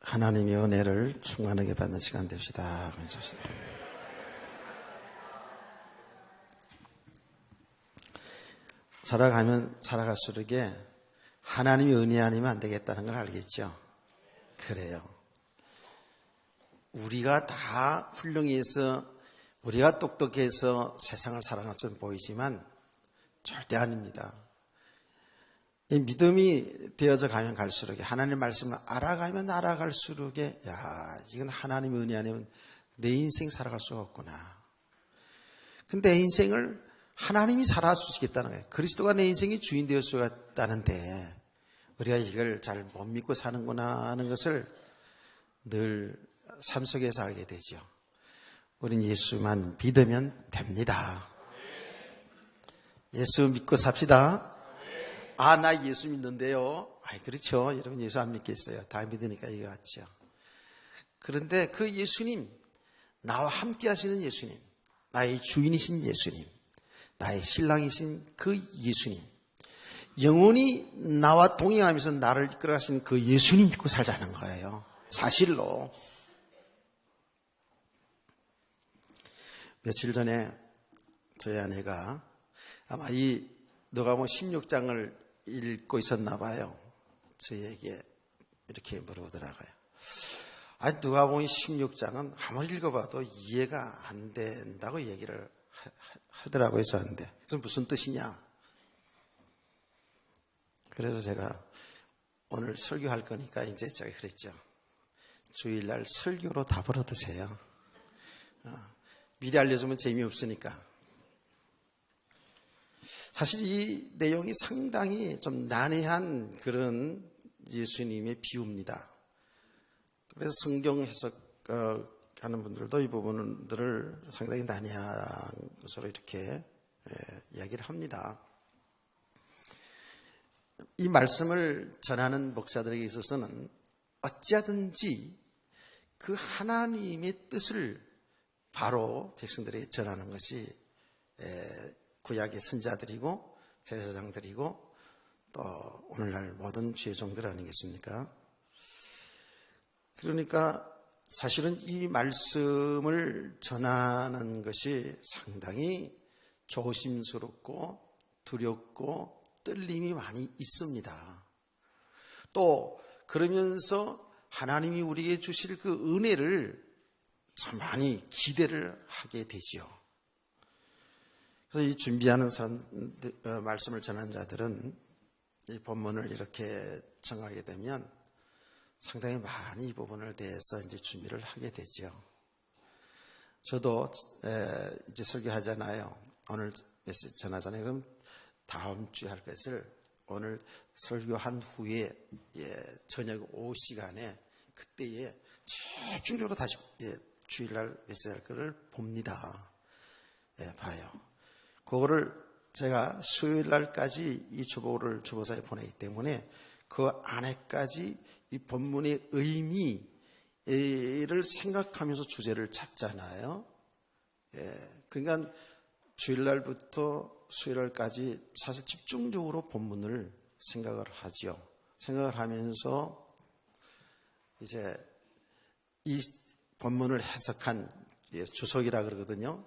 하나님의 은혜를 충만하게 받는 시간 됩시다. 감사합니다. 살아가면 살아갈수록 하나님의 은혜 아니면 안 되겠다는 걸 알겠죠? 그래요. 우리가 다 훌륭해서 우리가 똑똑해서 세상을 살아갈 줄 보이지만 절대 아닙니다. 이 믿음이 되어져 가면 갈수록 하나님의 말씀을 알아가면 알아갈수록 이건 하나님의 은혜 아니면 내 인생 살아갈 수가 없구나. 근데 내 인생을 하나님이 살아주시겠다는 거예요. 그리스도가 내 인생의 주인 되어 수가 있다는데 우리가 이걸 잘 못 믿고 사는구나 하는 것을 늘 삶 속에서 알게 되죠. 우린 예수만 믿으면 됩니다. 예수 믿고 삽시다. 나 예수 믿는데요. 그렇죠. 여러분 예수 안 믿겠어요. 다 믿으니까 이거 같죠. 그런데 그 예수님, 나와 함께 하시는 예수님, 나의 주인이신 예수님, 나의 신랑이신 그 예수님, 영원히 나와 동행하면서 나를 이끌어가신 그 예수님 믿고 살자는 거예요. 사실로. 며칠 전에 저희 아내가 아마 이 누가복음 16장을 읽고 있었나 봐요. 저희에게 이렇게 물어보더라고요. 누가복음 16장은 아무리 읽어봐도 이해가 안 된다고 얘기를 하더라고요, 저한테. 그래서 무슨 뜻이냐? 그래서 제가 오늘 설교할 거니까 이제 제가 그랬죠. 주일날 설교로 답을 얻으세요. 미리 알려주면 재미없으니까. 사실 이 내용이 상당히 좀 난해한 그런 예수님의 비유입니다. 그래서 성경 해석하는 분들도 이 부분들을 상당히 난해한 것으로 이렇게 이야기를 합니다. 이 말씀을 전하는 목사들에게 있어서는 어찌하든지 그 하나님의 뜻을 바로 백성들에게 전하는 것이 구약의 선자들이고 제사장들이고 또 오늘날 모든 죄종들 아니겠습니까? 그러니까 사실은 이 말씀을 전하는 것이 상당히 조심스럽고 두렵고 떨림이 많이 있습니다. 또 그러면서 하나님이 우리에게 주실 그 은혜를 참 많이 기대를 하게 되지요. 그래서 이 준비하는 사람, 말씀을 전하는 자들은 이 본문을 이렇게 정하게 되면 상당히 많이 이 부분을 대해서 이제 준비를 하게 되죠. 저도 이제 설교하잖아요. 오늘 메시지 전하잖아요. 그럼 다음 주에 할 것을 오늘 설교한 후에 저녁 오후 시간에 그때에 집중적으로 다시 주일날 메시지 할 거를 봅니다. 봐요. 그거를 제가 수요일날까지 이 주보사에 보내기 때문에 그 안에까지 이 본문의 의미를 생각하면서 주제를 잡잖아요. 그러니까 주일날부터 수요일날까지 사실 집중적으로 본문을 생각을 하죠. 생각을 하면서 이제 이 본문을 해석한 주석이라 그러거든요.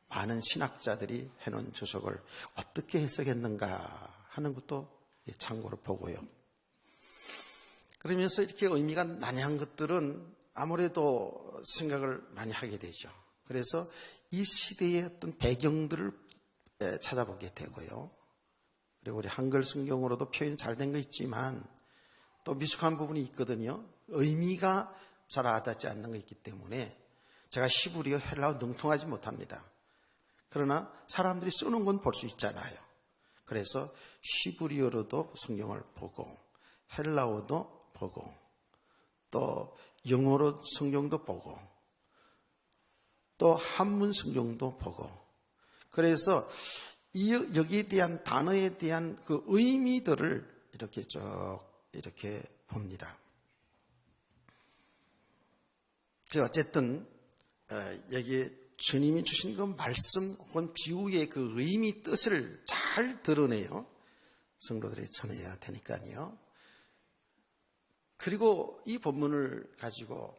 많은 신학자들이 해놓은 주석을 어떻게 해석했는가 하는 것도 참고로 보고요. 그러면서 이렇게 의미가 난해한 것들은 아무래도 생각을 많이 하게 되죠. 그래서 이 시대의 어떤 배경들을 찾아보게 되고요. 그리고 우리 한글 성경으로도 표현이 잘 된 거 있지만 또 미숙한 부분이 있거든요. 의미가 잘 와닿지 않는 거 있기 때문에 제가 히브리어, 헬라어 능통하지 못합니다. 그러나 사람들이 쓰는 건 볼 수 있잖아요. 그래서 히브리어로도 성경을 보고 헬라어도 보고 또 영어로 성경도 보고 또 한문 성경도 보고 그래서 여기에 대한 단어에 대한 그 의미들을 이렇게 쭉 이렇게 봅니다. 그래서 어쨌든 여기에 주님이 주신 그 말씀 혹은 비유의 그 의미 뜻을 잘 드러내요. 성도들이 전해야 되니까요. 그리고 이 본문을 가지고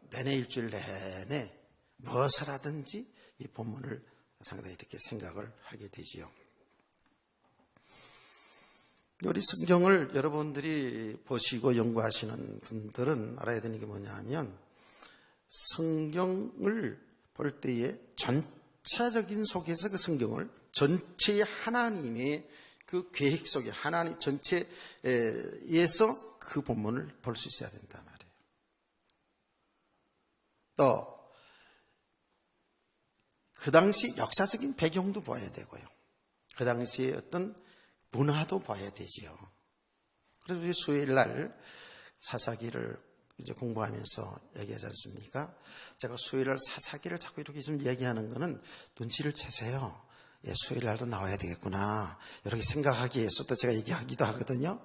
내내 일주일 내내 무엇을 하든지 이 본문을 상당히 이렇게 생각을 하게 되지요. 우리 성경을 여러분들이 보시고 연구하시는 분들은 알아야 되는 게 뭐냐 하면 성경을 볼 때에 전체적인 속에서 그 성경을 전체의 하나님의 그 계획 속에 하나님 전체에서 그 본문을 볼 수 있어야 된단 말이에요. 또 그 당시 역사적인 배경도 봐야 되고요. 그 당시의 어떤 문화도 봐야 되지요. 그래서 우리 수요일 날 사사기를 이제 공부하면서 얘기하지 않습니까? 제가 수요일 날 사사기를 자꾸 이렇게 좀 얘기하는 거는 눈치를 채세요. 예, 수요일 날도 나와야 되겠구나. 이렇게 생각하기 위해서 또 제가 얘기하기도 하거든요.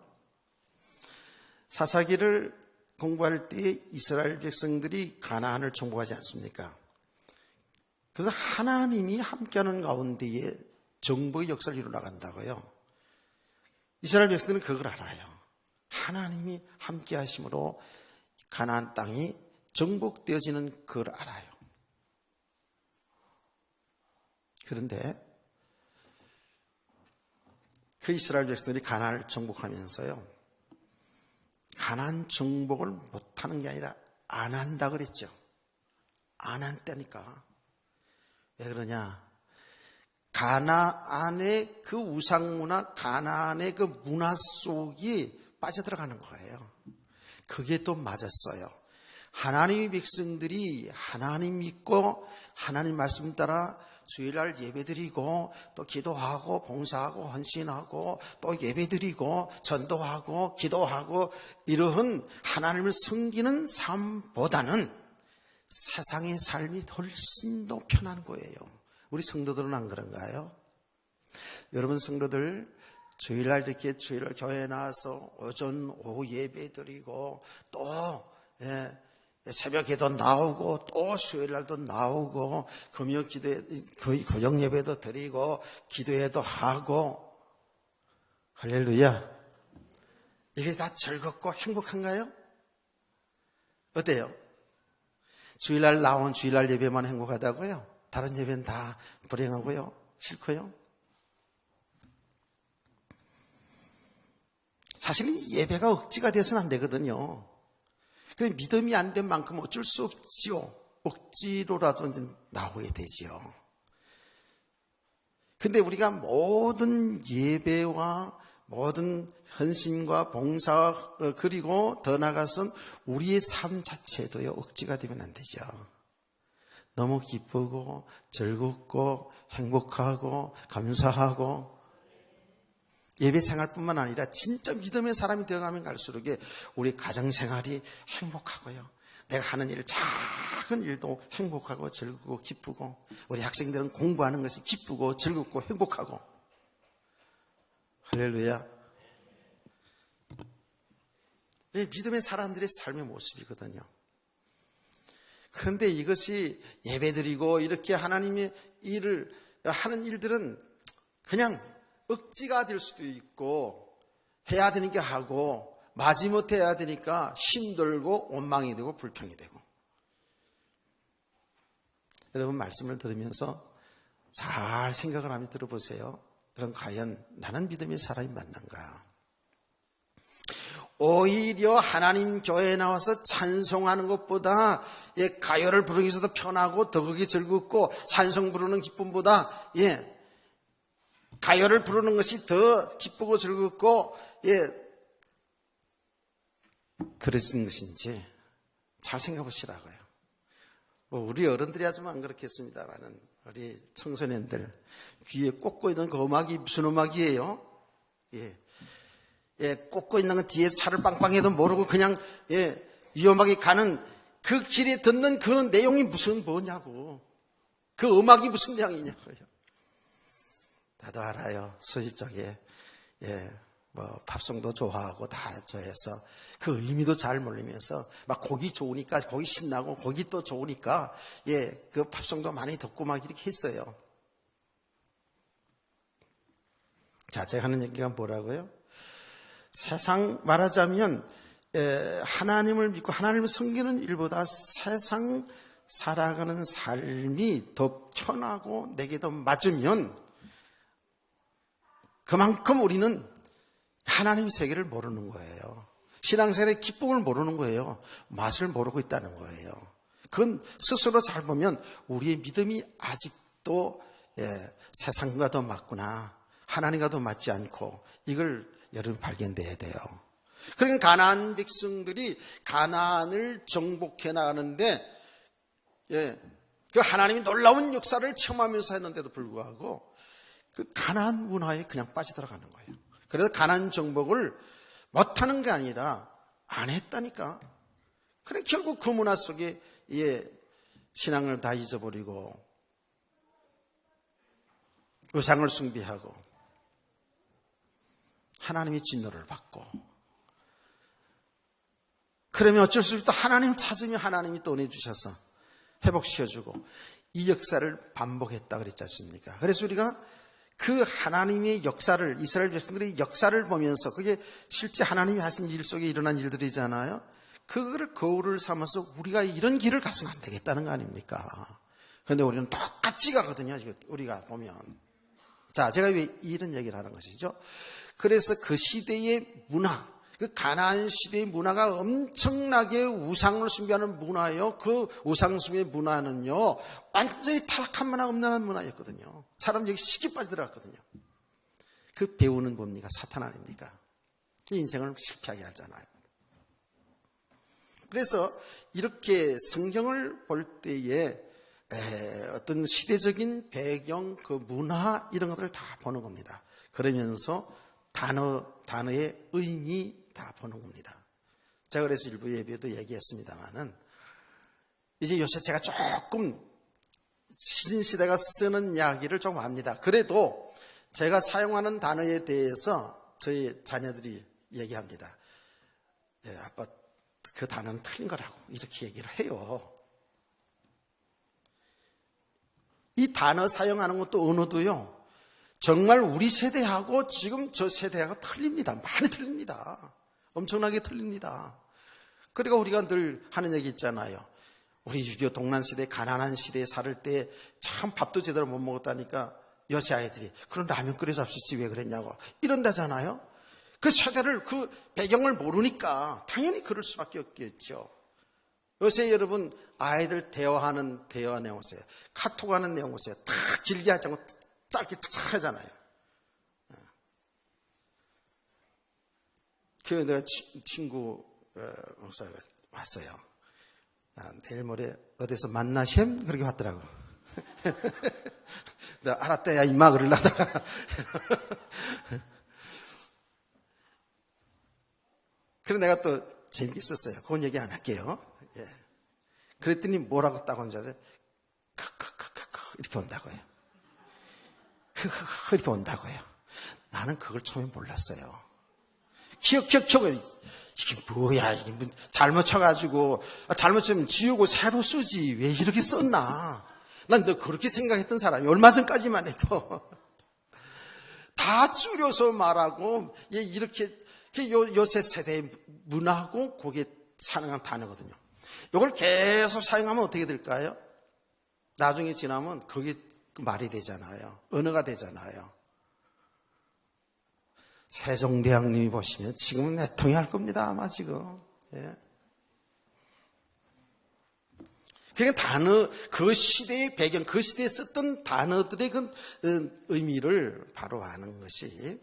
사사기를 공부할 때 이스라엘 백성들이 가나안을 정복하지 않습니까? 그래서 하나님이 함께하는 가운데에 정복의 역사를 이루어나간다고요. 이스라엘 백성들은 그걸 알아요. 하나님이 함께 하심으로 가나안 땅이 정복되어지는 그걸 알아요. 그런데 그 이스라엘 백성들이 가나안을 정복하면서요. 가나안 정복을 못하는 게 아니라 안 한다 그랬죠. 안 한다니까. 왜 그러냐? 가나안의 그 우상문화, 가나안의 그 문화 속이 빠져들어가는 거예요. 그게 또 맞았어요. 하나님의 백성들이 하나님 믿고 하나님 말씀 따라 주일날 예배드리고 또 기도하고 봉사하고 헌신하고 또 예배드리고 전도하고 기도하고 이러한 하나님을 섬기는 삶보다는 세상의 삶이 훨씬 더 편한 거예요. 우리 성도들은 안 그런가요? 여러분 성도들 주일날 이렇게 주일날 교회에 나와서 오전 오후 예배 드리고 또 새벽에도 나오고 또 수요일날도 나오고 금요 기도에 구역 예배도 드리고 기도회도 하고 할렐루야. 이게 다 즐겁고 행복한가요? 어때요? 주일날 나온 주일날 예배만 행복하다고요? 다른 예배는 다 불행하고요? 싫고요? 사실 예배가 억지가 돼서는 안 되거든요. 근데 믿음이 안 된 만큼 어쩔 수 없지요. 억지로라도 이제 나오게 되지요. 근데 우리가 모든 예배와 모든 헌신과 봉사 그리고 더 나아가서는 우리의 삶 자체도요 억지가 되면 안 되죠. 너무 기쁘고 즐겁고 행복하고 감사하고 예배 생활뿐만 아니라 진짜 믿음의 사람이 되어가면 갈수록 우리 가정생활이 행복하고요. 내가 하는 일 작은 일도 행복하고 즐겁고 기쁘고 우리 학생들은 공부하는 것이 기쁘고 즐겁고 행복하고 할렐루야. 믿음의 사람들의 삶의 모습이거든요. 그런데 이것이 예배드리고 이렇게 하나님의 일을 하는 일들은 그냥 억지가 될 수도 있고 해야 되는 게 하고 마지못해 해야 되니까 힘들고 원망이 되고 불평이 되고. 여러분 말씀을 들으면서 잘 생각을 하며 들어보세요. 그럼 과연 나는 믿음의 사람이 맞는가? 오히려 하나님 교회에 나와서 찬송하는 것보다 가요를 부르기 위해서 더 편하고 더 그게 즐겁고 찬송 부르는 기쁨보다 가요를 부르는 것이 더 기쁘고 즐겁고 그러신 것인지 잘 생각해 보시라고요. 우리 어른들이 하지만 안 그렇겠습니다만은 우리 청소년들 귀에 꽂고 있는 그 음악이 무슨 음악이에요? 꽂고 있는 건 뒤에 차를 빵빵해도 모르고 그냥 위험하게 가는 그 길에 듣는 그 내용이 무슨 뭐냐고. 그 음악이 무슨 내용이냐고요. 나도 알아요. 소시 쪽에 팝송도 좋아하고 다 좋아해서 그 의미도 잘 모르면서 막 곡이 좋으니까 곡이 신나고 곡이 또 좋으니까 그 팝송도 많이 듣고 막 이렇게 했어요. 자, 제가 하는 얘기가 뭐라고요? 세상 말하자면 하나님을 믿고 하나님을 섬기는 일보다 세상 살아가는 삶이 더 편하고 내게 더 맞으면 그만큼 우리는 하나님 세계를 모르는 거예요. 신앙생활의 기쁨을 모르는 거예요. 맛을 모르고 있다는 거예요. 그건 스스로 잘 보면 우리의 믿음이 아직도 세상과 더 맞구나, 하나님과 더 맞지 않고, 이걸 여러분 발견돼야 돼요. 그러니까 가나안 백성들이 가나안을 정복해 나가는데 그 하나님이 놀라운 역사를 체험하면서 했는데도 불구하고 그 가나안 문화에 그냥 빠져들어가는 거예요. 그래서 가나안 정복을 못하는 게 아니라 안 했다니까. 그래 결국 그 문화 속에 신앙을 다 잊어버리고 우상을 숭배하고 하나님의 진노를 받고, 그러면 어쩔 수 없이 또 하나님 찾으면 하나님이 또 은혜 주셔서 회복시켜주고, 이 역사를 반복했다 그랬지 않습니까? 그래서 우리가 그 하나님의 역사를, 이스라엘 백성들의 역사를 보면서, 그게 실제 하나님이 하신 일 속에 일어난 일들이잖아요. 그거를 거울을 삼아서 우리가 이런 길을 가서는 안 되겠다는 거 아닙니까? 그런데 우리는 똑같이 가거든요. 우리가 보면. 자, 제가 왜 이런 얘기를 하는 것이죠? 그래서 그 시대의 문화, 그 가나안 시대의 문화가 엄청나게 우상을 숭배하는 문화예요. 그 우상 숭배 문화는요, 완전히 타락한 문화, 음란한 문화였거든요. 사람들이 쉽게 빠져들어갔거든요. 그 배우는 뭡니까? 사탄 아닙니까? 인생을 실패하게 하잖아요. 그래서 이렇게 성경을 볼 때에 어떤 시대적인 배경, 그 문화, 이런 것들을 다 보는 겁니다. 그러면서 단어의 의미 다 보는 겁니다. 제가 그래서 일부 예배도 얘기했습니다만은, 이제 요새 제가 조금 신시대가 쓰는 이야기를 좀 압니다. 그래도 제가 사용하는 단어에 대해서 저희 자녀들이 얘기합니다. 아빠, 그 단어는 틀린 거라고 이렇게 얘기를 해요. 이 단어 사용하는 것도 언어도요, 정말 우리 세대하고 지금 저 세대하고 틀립니다. 많이 틀립니다. 엄청나게 틀립니다. 그러니까 우리가 늘 하는 얘기 있잖아요. 우리 6.25 동란시대, 가난한 시대에 살 때 참 밥도 제대로 못 먹었다니까 요새 아이들이 그런 라면 끓여 잡수지 왜 그랬냐고 이런다잖아요. 그 세대를, 그 배경을 모르니까 당연히 그럴 수밖에 없겠죠. 요새 여러분 아이들 대화하는 대화 내용 보세요. 카톡하는 내용 보세요. 다 길게 하지 않고 짧게 탁 하잖아요. 그 내가 친구 목사가 왔어요. 내일 모레 어디서 만나셈? 그렇게 왔더라고. 내가 알았다 야 임마 그러려다가 그래서 내가 또 재밌게 썼어요. 그건 얘기 안 할게요. 예. 그랬더니 뭐라고 딱 온지 아세요? 크크크크크 이렇게 온다고요. 크크크 이렇게 온다고요. 나는 그걸 처음에 몰랐어요. 기억 이게 뭐야, 이게 잘못 쳐가지고, 잘못 치면 지우고 새로 쓰지 왜 이렇게 썼나. 난 너 그렇게 생각했던 사람이 얼마 전까지만 해도 다 줄여서 말하고, 이렇게 요새 세대의 문화하고 그게 사용한 단어거든요. 이걸 계속 사용하면 어떻게 될까요? 나중에 지나면 그게 말이 되잖아요. 언어가 되잖아요. 세종대왕님이 보시면 지금은 내통이 할 겁니다. 아마 지금. 예. 그러니까 단어, 그 시대의 배경, 그 시대에 썼던 단어들의 그 의미를 바로 아는 것이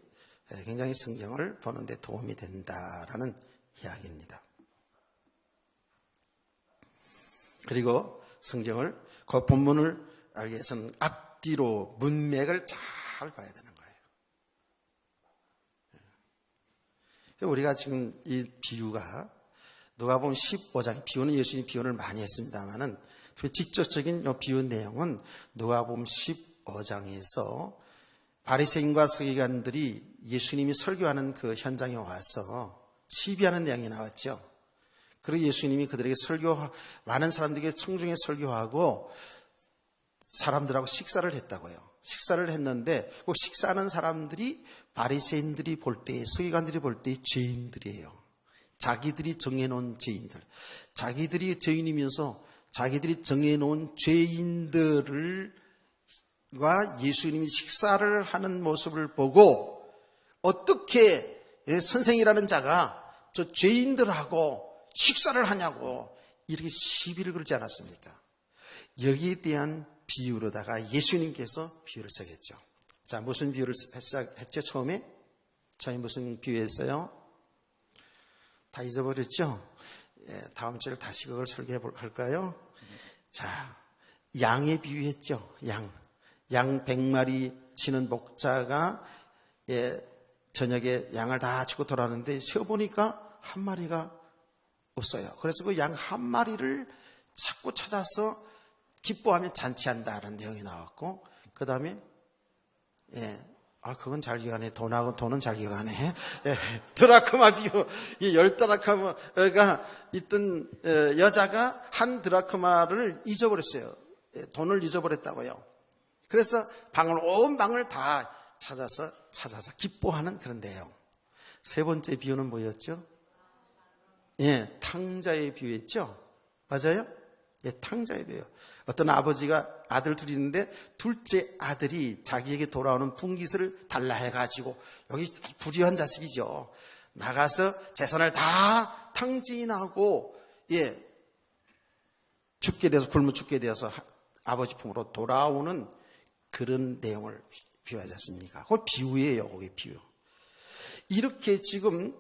굉장히 성경을 보는 데 도움이 된다라는 이야기입니다. 그리고 성경을, 그 본문을 알기 위해서는 앞뒤로 문맥을 잘 봐야 되는 거예요. 우리가 지금 이 비유가 누가복음 15장, 비유는 예수님이 비유를 많이 했습니다만은 직접적인 이 비유 내용은 누가복음 15장에서 바리새인과 서기관들이 예수님이 설교하는 그 현장에 와서 시비하는 내용이 나왔죠. 그리고 예수님이 그들에게 많은 사람들에게 청중에 설교하고 사람들하고 식사를 했다고요. 식사를 했는데 그 식사하는 사람들이 바리새인들이 볼 때, 서기관들이 볼 때 죄인들이에요. 자기들이 정해놓은 죄인들, 자기들이 죄인이면서 자기들이 정해놓은 죄인들과 예수님이 식사를 하는 모습을 보고 어떻게 선생이라는 자가 저 죄인들하고 식사를 하냐고 이렇게 시비를 걸지 않았습니까? 여기에 대한 비유로다가 예수님께서 비유를 쓰겠죠. 자, 무슨 비유를 했죠? 처음에 무슨 비유했어요? 다 잊어버렸죠? 다음 주에 다시 그걸 설계할까요? 자, 양의 비유했죠. 양 100마리 치는 목자가 저녁에 양을 다 치고 돌아왔는데 세어보니까 한 마리가 없어요. 그래서 그 양 한 마리를 자꾸 찾아서 기뻐하며 잔치한다는 내용이 나왔고, 그 다음에 그건 잘 기억하네. 돈은 잘 기억하네. 드라크마 비유. 이 10드라크마가 있던 여자가 한 드라크마를 잊어버렸어요. 돈을 잊어버렸다고요. 그래서 온 방을 다 찾아서 기뻐하는 그런 내용. 세 번째 비유는 뭐였죠? 탕자의 비유였죠. 맞아요? 탕자의 비유. 어떤 아버지가 아들 둘이 있는데 둘째 아들이 자기에게 돌아오는 분깃을 달라 해가지고, 여기 불의한 자식이죠. 나가서 재산을 다 탕진하고 죽게 돼서 굶어 죽게 되어서 아버지 품으로 돌아오는 그런 내용을 비유하지 않습니까? 그건 비유예요. 그게 비유. 이렇게 지금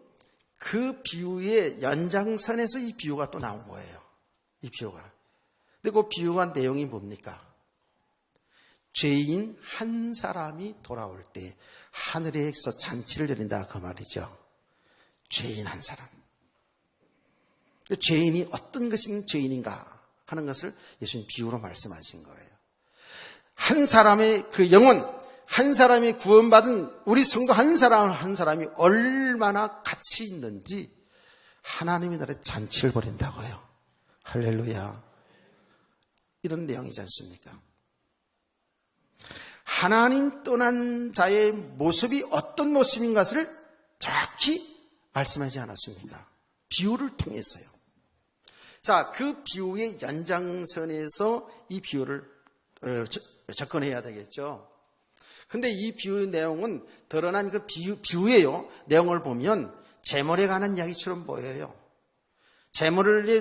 그 비유의 연장선에서 이 비유가 또 나온 거예요. 이 비유가. 근데 그 비유한 내용이 뭡니까? 죄인 한 사람이 돌아올 때 하늘에서 잔치를 열린다 그 말이죠. 죄인 한 사람. 죄인이 어떤 것이 죄인인가 하는 것을 예수님 비유로 말씀하신 거예요. 한 사람의 그 영혼, 한 사람이 구원받은 우리 성도 한 사람이 얼마나 가치 있는지 하나님의 나라에 잔치를 벌인다고요. 할렐루야. 이런 내용이지 않습니까? 하나님 떠난 자의 모습이 어떤 모습인 것을 정확히 말씀하지 않았습니까? 비유를 통해서요. 자, 그 비유의 연장선에서 이 비유를 접근해야 되겠죠. 근데 이 비유의 내용은 드러난 그 비유예요. 내용을 보면 재물에 관한 이야기처럼 보여요. 재물을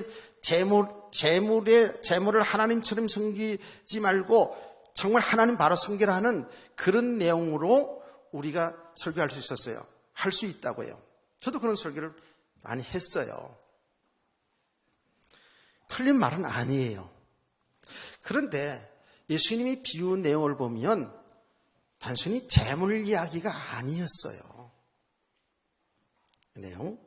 하나님처럼 섬기지 말고 정말 하나님 바로 섬기라는 그런 내용으로 우리가 설교할 수 있었어요. 할 수 있다고요. 저도 그런 설교를 많이 했어요. 틀린 말은 아니에요. 그런데 예수님이 비유 내용을 보면 단순히 재물 이야기가 아니었어요. 내용.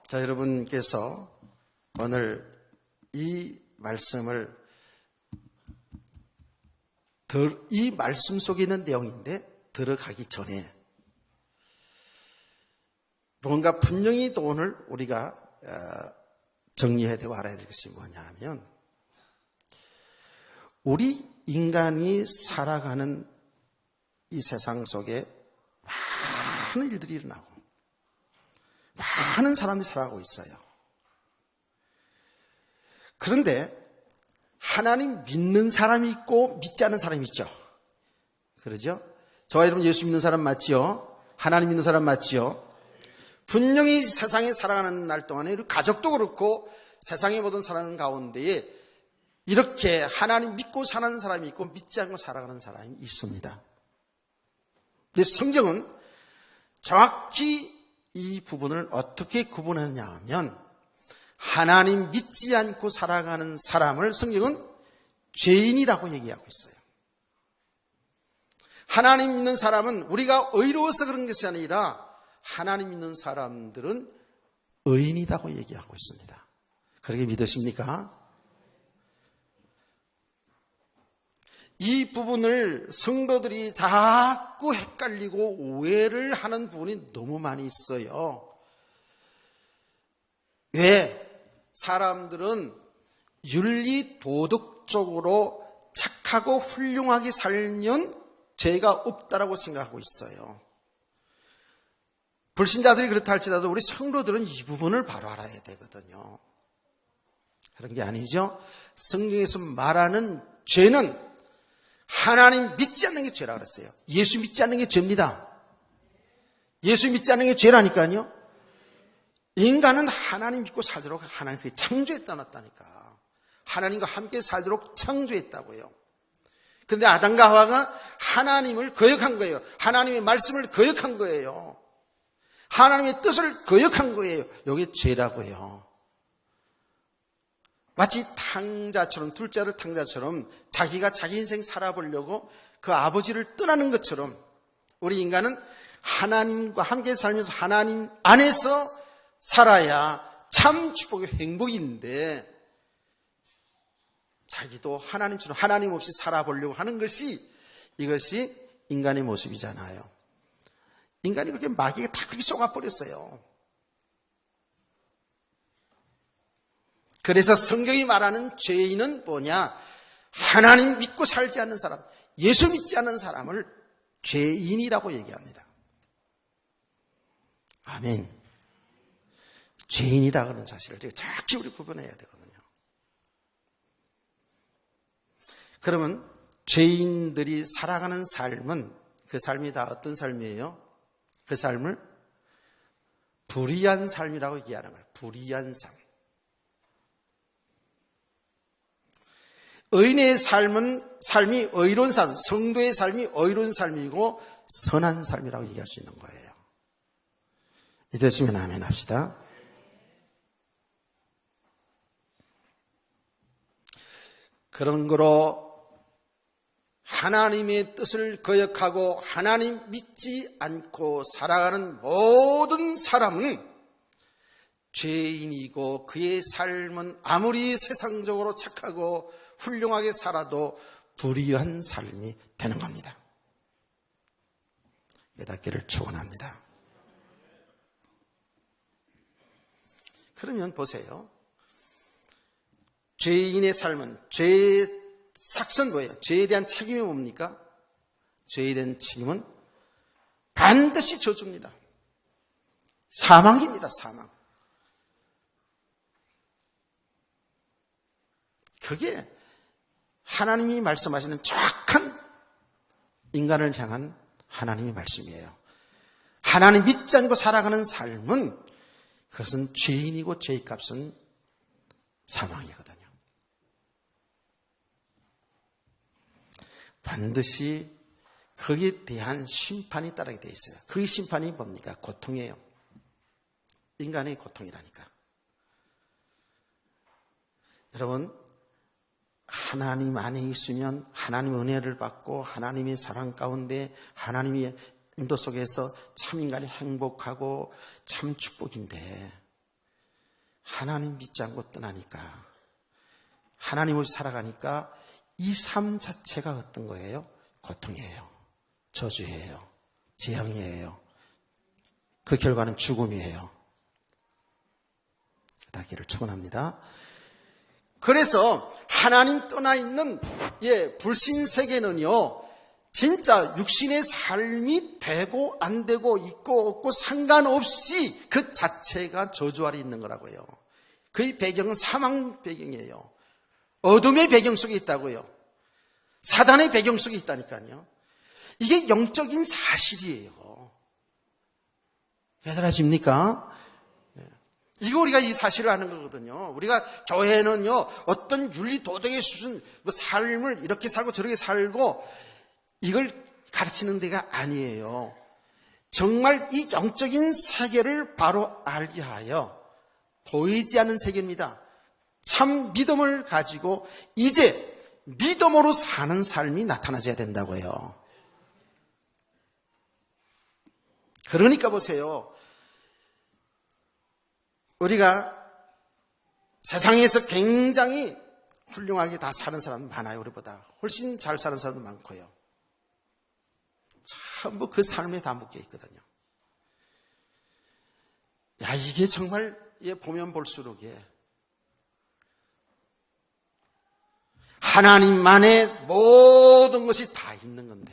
자, 여러분께서 오늘 이 말씀을 이 말씀 속에 있는 내용인데 들어가기 전에 뭔가 분명히 또 오늘 우리가 정리해야 되고 알아야 될 것이 뭐냐 하면, 우리 인간이 살아가는 이 세상 속에 많은 일들이 일어나고 많은 사람들이 살아가고 있어요. 그런데 하나님 믿는 사람이 있고 믿지 않는 사람이 있죠. 그러죠? 저와 여러분 예수 믿는 사람 맞지요? 하나님 믿는 사람 맞지요? 분명히 세상에 살아가는 날 동안에 우리 가족도 그렇고 세상의 모든 사람 가운데에 이렇게 하나님 믿고 사는 사람이 있고 믿지 않고 살아가는 사람이 있습니다. 그래서 성경은 정확히 이 부분을 어떻게 구분하느냐 하면, 하나님 믿지 않고 살아가는 사람을 성경은 죄인이라고 얘기하고 있어요. 하나님 믿는 사람은 우리가 의로워서 그런 것이 아니라 하나님 믿는 사람들은 의인이라고 얘기하고 있습니다. 그렇게 믿으십니까? 이 부분을 성도들이 자꾸 헷갈리고 오해를 하는 부분이 너무 많이 있어요. 왜? 사람들은 윤리 도덕적으로 착하고 훌륭하게 살면 죄가 없다라고 생각하고 있어요. 불신자들이 그렇다 할지라도 우리 성도들은 이 부분을 바로 알아야 되거든요. 그런 게 아니죠. 성경에서 말하는 죄는 하나님 믿지 않는 게 죄라 그랬어요. 예수 믿지 않는 게 죄입니다. 예수 믿지 않는 게 죄라니까요. 인간은 하나님 믿고 살도록 하나님께 창조했다 놨다니까. 하나님과 함께 살도록 창조했다고요. 그런데 아담과 하와가 하나님을 거역한 거예요. 하나님의 말씀을 거역한 거예요. 하나님의 뜻을 거역한 거예요. 이게 죄라고요. 마치 탕자처럼, 둘째를 탕자처럼 자기가 자기 인생 살아보려고 그 아버지를 떠나는 것처럼 우리 인간은 하나님과 함께 살면서 하나님 안에서 살아야 참 축복이 행복인데 자기도 하나님처럼 하나님 없이 살아보려고 하는 것이 이것이 인간의 모습이잖아요. 인간이 그렇게 마귀가 다 그렇게 속아버렸어요. 그래서 성경이 말하는 죄인은 뭐냐? 하나님 믿고 살지 않는 사람, 예수 믿지 않는 사람을 죄인이라고 얘기합니다. 아멘. 죄인이라고 하는 사실을 정확히 우리 구분해야 되거든요. 그러면 죄인들이 살아가는 삶은 그 삶이 다 어떤 삶이에요? 그 삶을 불의한 삶이라고 얘기하는 거예요. 불의한 삶. 의인의 삶이 의로운 삶, 성도의 삶이 의로운 삶이고 선한 삶이라고 얘기할 수 있는 거예요. 믿으시면 아멘 합시다. 그런 거로 하나님의 뜻을 거역하고 하나님 믿지 않고 살아가는 모든 사람은 죄인이고 그의 삶은 아무리 세상적으로 착하고 훌륭하게 살아도 불의한 삶이 되는 겁니다. 깨닫기를 축원합니다. 그러면 보세요. 죄인의 삶은 죄의 삭선 뭐예요? 죄에 대한 책임이 뭡니까? 죄에 대한 책임은 반드시 저주입니다. 사망입니다. 사망. 그게 하나님이 말씀하시는 정확한 인간을 향한 하나님의 말씀이에요. 하나님 믿지 않고 살아가는 삶은 그것은 죄인이고 죄의 값은 사망이거든요. 반드시 거기에 대한 심판이 따르게 되어 있어요. 그 심판이 뭡니까? 고통이에요. 인간의 고통이라니까. 여러분, 하나님 안에 있으면 하나님의 은혜를 받고 하나님의 사랑 가운데 하나님의 인도 속에서 참 인간이 행복하고 참 축복인데 하나님 믿지 않고 떠나니까 하나님 없이 살아가니까 이 삶 자체가 어떤 거예요? 고통이에요. 저주예요. 재앙이에요. 그 결과는 죽음이에요. 닫기를 축원합니다. 그래서 하나님 떠나 있는 불신 세계는요, 진짜 육신의 삶이 되고 안 되고 있고 없고 상관없이 그 자체가 저주 아래 있는 거라고요. 그의 배경은 사망 배경이에요. 어둠의 배경 속에 있다고요. 사단의 배경 속에 있다니까요. 이게 영적인 사실이에요. 깨달아집니까? 이거 우리가 이 사실을 아는 거거든요. 우리가 교회는요, 어떤 윤리 도덕의 수준, 삶을 이렇게 살고 저렇게 살고 이걸 가르치는 데가 아니에요. 정말 이 영적인 세계를 바로 알게 하여 보이지 않는 세계입니다. 참 믿음을 가지고 이제 믿음으로 사는 삶이 나타나줘야 된다고요. 그러니까 보세요. 우리가 세상에서 굉장히 훌륭하게 다 사는 사람 많아요. 우리보다 훨씬 잘 사는 사람도 많고요. 전부 그 삶에 다 묶여 있거든요. 야, 이게 정말 보면 볼수록 하나님만의 모든 것이 다 있는 건데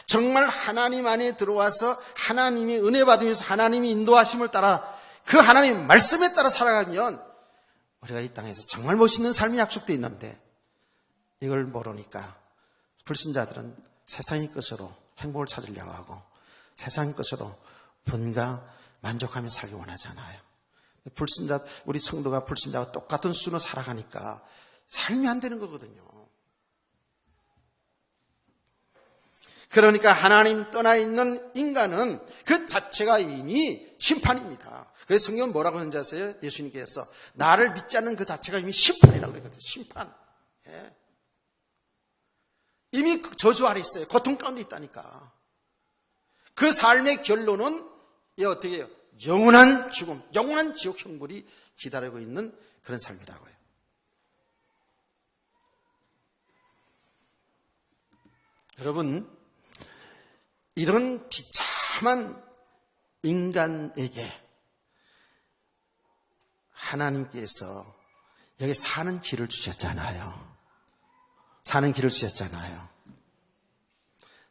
정말 하나님 안에 들어와서 하나님이 은혜 받으면서 하나님이 인도하심을 따라 그 하나님 말씀에 따라 살아가면 우리가 이 땅에서 정말 멋있는 삶이 약속되어 있는데 이걸 모르니까 불신자들은 세상의 것으로 행복을 찾으려고 하고 세상의 것으로 분가 만족하며 살기 원하잖아요. 불신자, 우리 성도가 불신자와 똑같은 수준으로 살아가니까 삶이 안 되는 거거든요. 그러니까 하나님 떠나 있는 인간은 그 자체가 이미 심판입니다. 그래서 성경은 뭐라고 하는지 아세요? 예수님께서 나를 믿지 않는 그 자체가 이미 심판이라고 그랬거든요. 심판. 예. 이미 저주 아래 있어요. 고통 가운데 있다니까. 그 삶의 결론은 어떻게 해요? 영원한 죽음, 영원한 지옥 형벌이 기다리고 있는 그런 삶이라고요. 여러분, 이런 비참한 인간에게 하나님께서 여기 사는 길을 주셨잖아요. 사는 길을 주셨잖아요.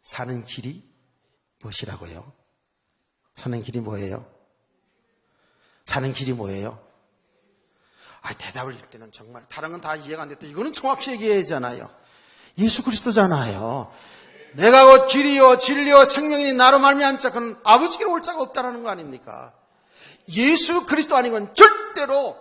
사는 길이 무엇이라고요? 사는 길이 뭐예요? 사는 길이 뭐예요? 대답을 할 때는 정말 다른 건 다 이해가 안 됐다. 이거는 정확히 얘기해야 하잖아요. 예수 그리스도잖아요. 내가 곧 길이요 진리요 생명이니 나로 말미암지 자는 아버지께로 올 자가 없다라는 거 아닙니까? 예수 그리스도 아니고는 절대로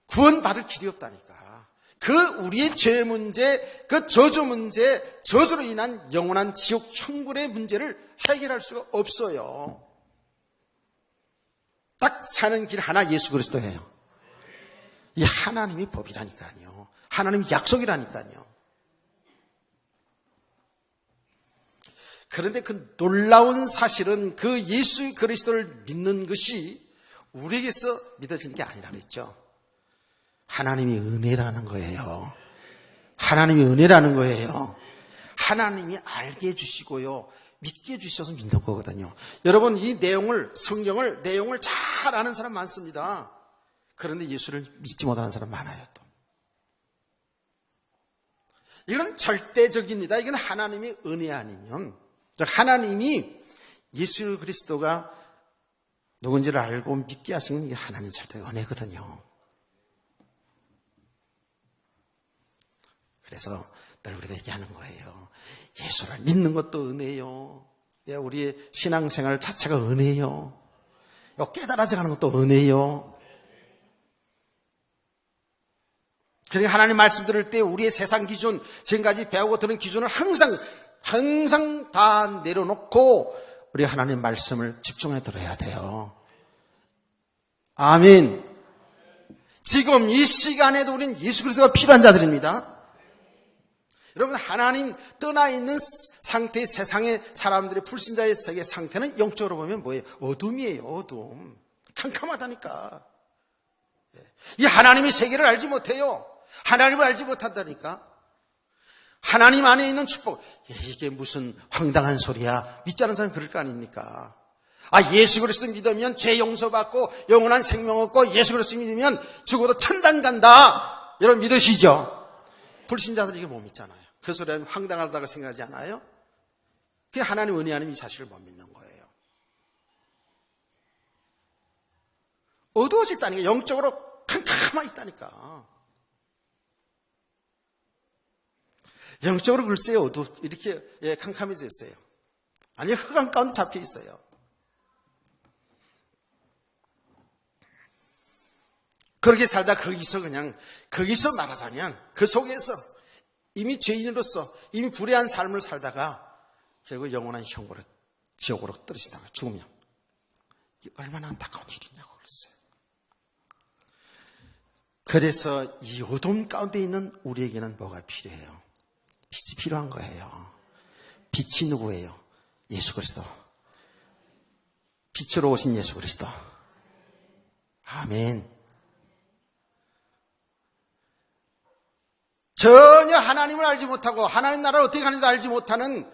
구원받을 길이 없다니까. 그 우리의 죄 문제, 그 저주 문제, 저주로 인한 영원한 지옥 형벌의 문제를 해결할 수가 없어요. 딱 사는 길 하나 예수 그리스도예요. 이 하나님이 법이라니까요. 하나님이 약속이라니까요. 그런데 그 놀라운 사실은 그 예수 그리스도를 믿는 것이 우리에게서 믿어지는 게 아니라 그랬죠. 하나님이 은혜라는 거예요. 하나님이 은혜라는 거예요. 하나님이 알게 해주시고요. 믿게 해주셔서 믿는 거거든요. 여러분, 이 내용을, 성경을, 내용을 잘 아는 사람 많습니다. 그런데 예수를 믿지 못하는 사람 많아요, 또. 이건 절대적입니다. 이건 하나님의 은혜 아니면, 하나님이 예수 그리스도가 누군지를 알고 믿게 하시는 게 하나님의 절대 은혜거든요. 그래서 늘 우리가 얘기하는 거예요. 예수를 믿는 것도 은혜요. 우리의 신앙생활 자체가 은혜요. 깨달아져가는 것도 은혜요. 그러니까 하나님 말씀 들을 때 우리의 세상 기준, 지금까지 배우고 들은 기준을 항상 다 내려놓고 우리 하나님 말씀을 집중해 들어야 돼요. 아멘. 지금 이 시간에도 우리는 예수 그리스도가 필요한 자들입니다. 여러분, 하나님 떠나 있는 상태의 세상의 사람들의 불신자의 세계 상태는 영적으로 보면 뭐예요? 어둠이에요. 어둠. 캄캄하다니까. 이 하나님의 세계를 알지 못해요. 하나님을 알지 못한다니까. 하나님 안에 있는 축복. 이게 무슨 황당한 소리야. 믿지 않는 사람은 그럴 거 아닙니까? 예수 그리스도 믿으면 죄 용서받고 영원한 생명 얻고 예수 그리스도 믿으면 죽어도 천당 간다. 여러분 믿으시죠? 불신자들이 이게 못 믿잖아요. 그 소리는 황당하다고 생각하지 않아요? 그게 하나님 은혜 아니면 이 사실을 못 믿는 거예요. 어두워졌다니까. 영적으로 캄캄하게 있다니까. 영적으로 글쎄요, 이렇게 캄캄해져 있어요. 아니, 흑암 가운데 잡혀 있어요. 그렇게 살다 거기서 말하자면 그 속에서 이미 죄인으로서 이미 불의한 삶을 살다가 결국 영원한 형벌을 지옥으로 떨어진다고 죽으면 이게 얼마나 안타까운 일이냐고 그랬어요. 그래서 이 어둠 가운데 있는 우리에게는 뭐가 필요해요? 빛이 필요한 거예요. 빛이 누구예요? 예수 그리스도. 빛으로 오신 예수 그리스도. 아멘. 전혀 하나님을 알지 못하고 하나님 나라를 어떻게 가는지 알지 못하는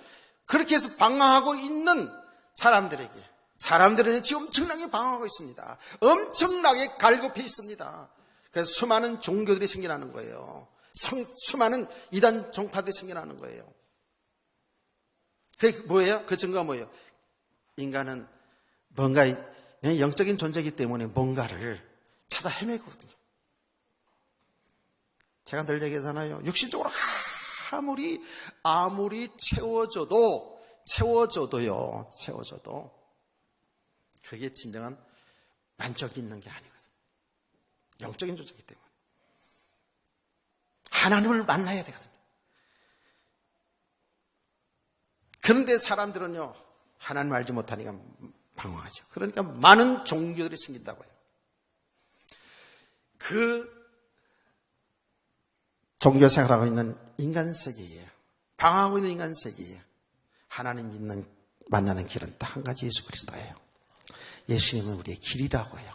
그렇게 해서 방황하고 있는 사람들은 지금 엄청나게 방황하고 있습니다. 엄청나게 갈급해 있습니다. 그래서 수많은 종교들이 생겨나는 거예요. 수많은 이단 종파들이 생겨나는 거예요. 그게 뭐예요? 그 증거가 뭐예요? 인간은 뭔가 영적인 존재이기 때문에 뭔가를 찾아 헤매거든요. 제가 늘 얘기하잖아요. 육신적으로 아무리 채워줘도요. 그게 진정한 만족이 있는 게 아니거든요. 영적인 존재이기 때문에. 하나님을 만나야 되거든요. 그런데 사람들은요, 하나님 알지 못하니까 방황하죠. 그러니까 많은 종교들이 생긴다고요. 그 종교 생활하고 있는 인간 세계에, 방황하고 있는 인간 세계에 하나님 만나는 길은 딱 한 가지, 예수 그리스도예요. 예수님은 우리의 길이라고요.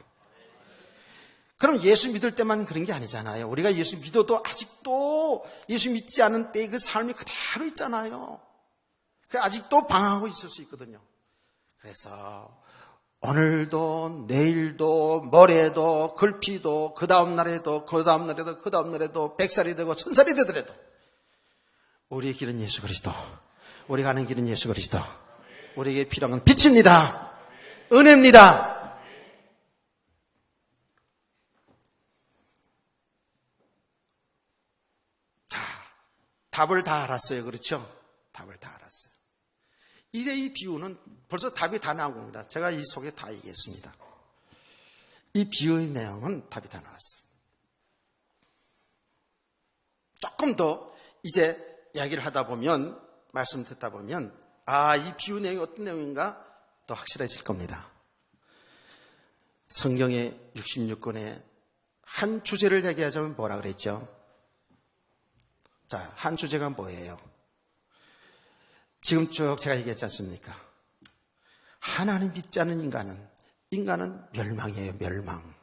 그럼 예수 믿을 때만 그런 게 아니잖아요. 우리가 예수 믿어도 아직도 예수 믿지 않은 때의 그 삶이 그대로 있잖아요. 아직도 방황하고 있을 수 있거든요. 그래서 오늘도 내일도 모레도 글피도 그 다음 날에도 100살이 되고 1000살이 되더라도 우리의 길은 예수 그리스도, 우리가 가는 길은 예수 그리스도, 우리에게 필요한 건 빛입니다. 은혜입니다. 자, 답을 다 알았어요. 그렇죠? 답을 다 알았어요. 이제 이 비유는 벌써 답이 다 나온 겁니다. 제가 이 속에 다 얘기했습니다. 이 비유의 내용은 답이 다 나왔어요. 조금 더 이제 이야기를 하다 보면, 말씀 듣다 보면, 이 비유 내용이 어떤 내용인가 더 확실해질 겁니다. 성경의 66권에 한 주제를 얘기하자면 뭐라 그랬죠? 자, 한 주제가 뭐예요? 지금 쭉 제가 얘기했지 않습니까? 하나님 믿지 않는 인간은 멸망이에요, 멸망.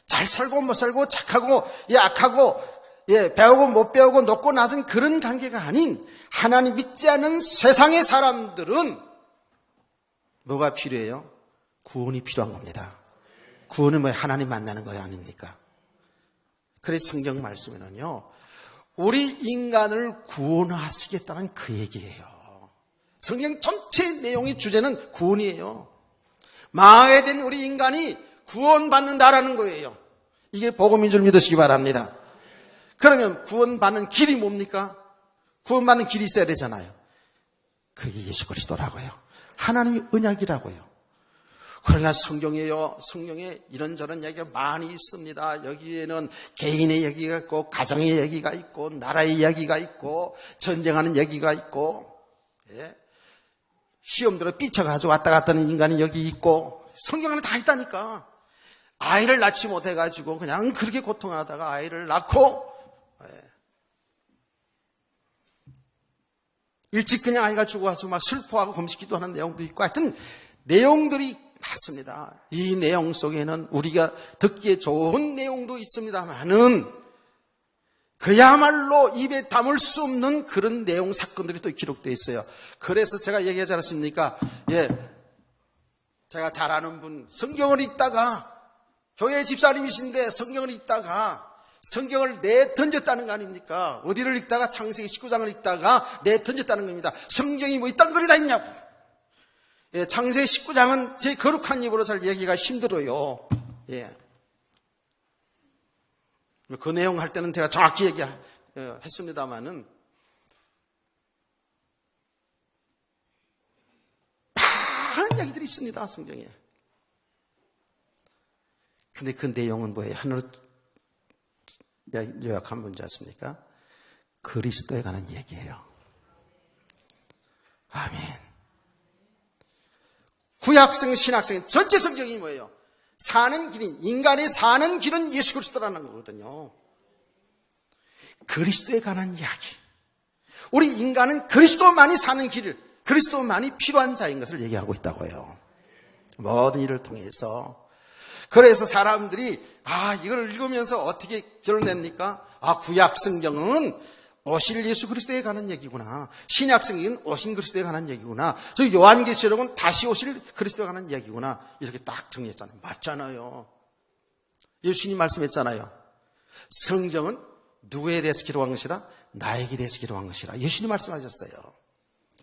잘 살고 못 살고, 착하고, 악하고, 배우고 못 배우고, 높고 낮은 그런 관계가 아닌 하나님 믿지 않는 세상의 사람들은 뭐가 필요해요? 구원이 필요한 겁니다. 구원은 뭐예요? 하나님 만나는 거예요, 아닙니까? 그래서 성경 말씀에는요, 우리 인간을 구원하시겠다는 그 얘기예요. 성경 전체 내용의 주제는 구원이에요. 망하게 된 우리 인간이 구원받는다라는 거예요. 이게 복음인 줄 믿으시기 바랍니다. 그러면 구원받는 길이 뭡니까? 구원받는 길이 있어야 되잖아요. 그게 예수 그리스도라고요. 하나님의 언약이라고요. 그러나 성경에 이런저런 얘기가 많이 있습니다. 여기에는 개인의 얘기가 있고, 가정의 얘기가 있고, 나라의 얘기가 있고, 전쟁하는 얘기가 있고, 시험대로 삐쳐가지고 왔다 갔다 하는 인간이 여기 있고, 성경 안에 다 있다니까. 아이를 낳지 못해가지고 그냥 그렇게 고통하다가 아이를 낳고, 일찍 그냥 아이가 죽어가지고 막 슬퍼하고 금식기도 하는 내용도 있고, 하여튼 내용들이 많습니다. 이 내용 속에는 우리가 듣기에 좋은 내용도 있습니다만은 그야말로 입에 담을 수 없는 그런 내용 사건들이 또 기록되어 있어요. 그래서 제가 얘기하지 않았습니까? 제가 잘 아는 분, 성경을 읽다가, 교회 집사님이신데 성경을 읽다가 성경을 내던졌다는 거 아닙니까? 어디를 읽다가 창세기 19장을 읽다가 내던졌다는 겁니다. 성경이 뭐 이딴 글이 다 있냐고. 창세기 19장은 제 거룩한 입으로 잘 얘기가 힘들어요. 그 내용 할 때는 제가 정확히 얘기했습니다만은 많은 이야기들이 있습니다, 성경에. 근데 그 내용은 뭐예요? 하나로 요약하면 뭔지 아십니까? 그리스도에 관한 얘기예요. 아멘. 구약성, 신약성, 전체 성경이 뭐예요? 사는 길이, 인간이 사는 길은 예수 그리스도라는 거거든요. 그리스도에 관한 이야기. 우리 인간은 그리스도만이 사는 길, 그리스도만이 필요한 자인 것을 얘기하고 있다고요. 모든 일을 통해서. 그래서 사람들이 이걸 읽으면서 어떻게 결론 냅니까? 구약 성경은 오실 예수 그리스도에 관한 얘기구나. 신약 성경은 오신 그리스도에 관한 얘기구나. 저 요한계시록은 다시 오실 그리스도에 관한 얘기구나. 이렇게 딱 정리했잖아요. 맞잖아요. 예수님 말씀했잖아요. 성경은 누구에 대해서 기록한 것이라? 나에게 대해서 기록한 것이라. 예수님 말씀하셨어요.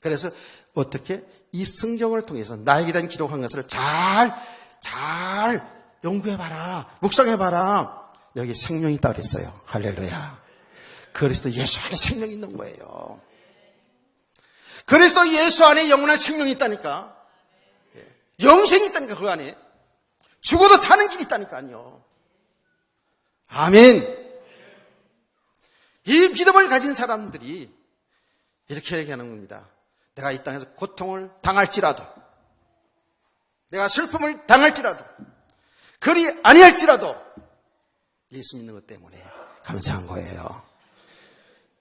그래서 어떻게 이 성경을 통해서 나에게 대한 기록한 것을 잘 연구해봐라, 묵상해봐라. 여기 생명이 있다 그랬어요. 할렐루야. 그리스도 예수 안에 생명이 있는 거예요. 그리스도 예수 안에 영원한 생명이 있다니까. 영생이 있다니까. 그 안에 죽어도 사는 길이 있다니까요. 아멘. 이 믿음을 가진 사람들이 이렇게 얘기하는 겁니다. 내가 이 땅에서 고통을 당할지라도, 내가 슬픔을 당할지라도, 그리 아니할지라도 예수 믿는 것 때문에 감사한 거예요.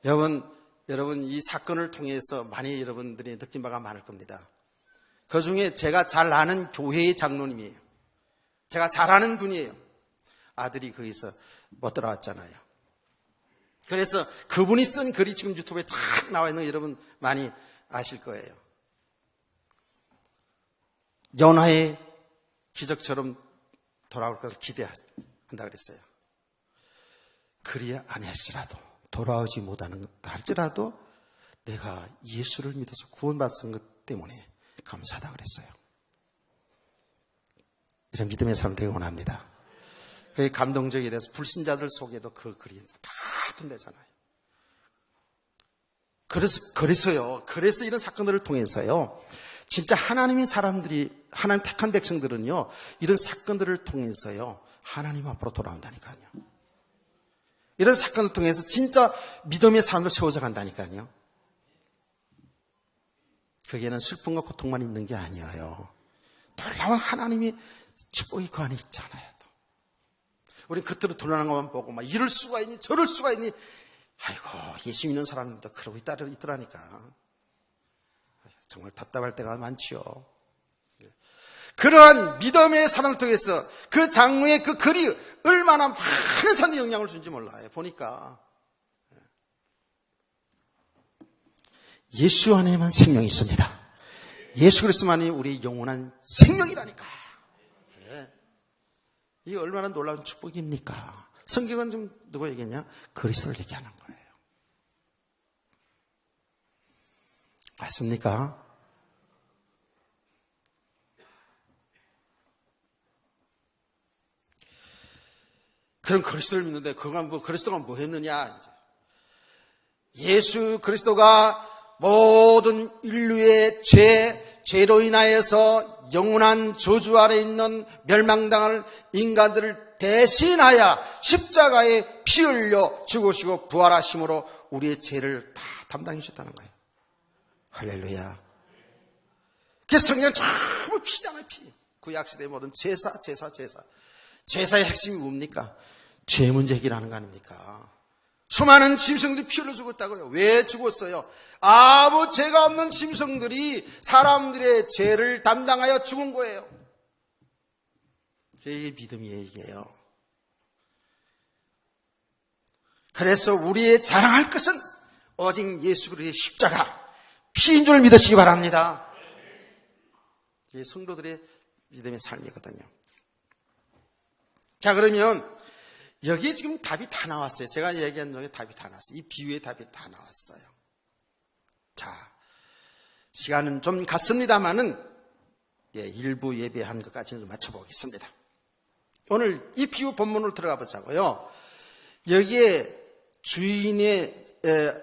여러분 이 사건을 통해서 많이 여러분들이 느낀 바가 많을 겁니다. 그 중에 제가 잘 아는 교회의 장로님이에요. 제가 잘 아는 분이에요. 아들이 거기서 못 들어왔잖아요. 그래서 그분이 쓴 글이 지금 유튜브에 쫙 나와 있는 거 여러분 많이 아실 거예요. 연하의 기적처럼 돌아올 것을 기대한다 그랬어요. 그리 아니할지라도, 돌아오지 못하는 것 할지라도 내가 예수를 믿어서 구원받은 것 때문에 감사하다 그랬어요. 이런 믿음의 삶 되기 원합니다. 그게 감동적이 돼서 불신자들 속에도 그 글이 다 둔대잖아요. 그래서 이런 사건들을 통해서요, 진짜 하나님의 사람들이, 하나님 택한 백성들은요, 이런 사건들을 통해서요, 하나님 앞으로 돌아온다니까요. 이런 사건을 통해서 진짜 믿음의 삶을 세워져 간다니까요. 거기에는 슬픔과 고통만 있는 게 아니에요. 놀라운 하나님의 축복이 그 안에 있잖아요. 우리 겉으로 드러나는 것만 보고 막 이럴 수가 있니 저럴 수가 있니, 아이고 예수 믿는 사람들도 그러고 있더라니까. 정말 답답할 때가 많지요. 그러한 믿음의 사랑을 통해서 그 장로의 그 글이 얼마나 많은 사람에 영향을 준지 몰라요. 보니까 예수 안에만 생명이 있습니다. 예수 그리스도만이 우리 영원한 생명이라니까. 이게 얼마나 놀라운 축복입니까? 성경은 좀 누가 얘기했냐? 그리스도를 얘기하는 거예요. 맞습니까? 그럼 그리스도를 믿는데 그리스도가 뭐 했느냐? 예수 그리스도가 모든 인류의 죄로 인하여서 영원한 저주 아래 있는 멸망당할 인간들을 대신하여 십자가에 피 흘려 죽으시고 부활하심으로 우리의 죄를 다 담당해 주셨다는 거예요. 할렐루야. 그래서 성경은 전부 피잖아요. 피. 구약시대의 모든 제사의 핵심이 뭡니까? 죄 문제 해결하는 거 아닙니까? 수많은 짐승들이 피 흘려 죽었다고요. 왜 죽었어요? 아무 죄가 없는 짐승들이 사람들의 죄를 담당하여 죽은 거예요. 이게 믿음이에요, 이게요. 그래서 우리의 자랑할 것은 오직 예수 그리스도의 십자가, 피인 줄 믿으시기 바랍니다. 이게 성도들의 믿음의 삶이거든요. 자, 그러면 여기에 지금 답이 다 나왔어요. 제가 얘기한 중에 답이 다 나왔어요. 이 비유의 답이 다 나왔어요. 자, 시간은 좀 갔습니다만은 일부 예배한 것까지는 맞춰보겠습니다. 오늘 이 비유 본문으로 들어가 보자고요. 여기에 주인의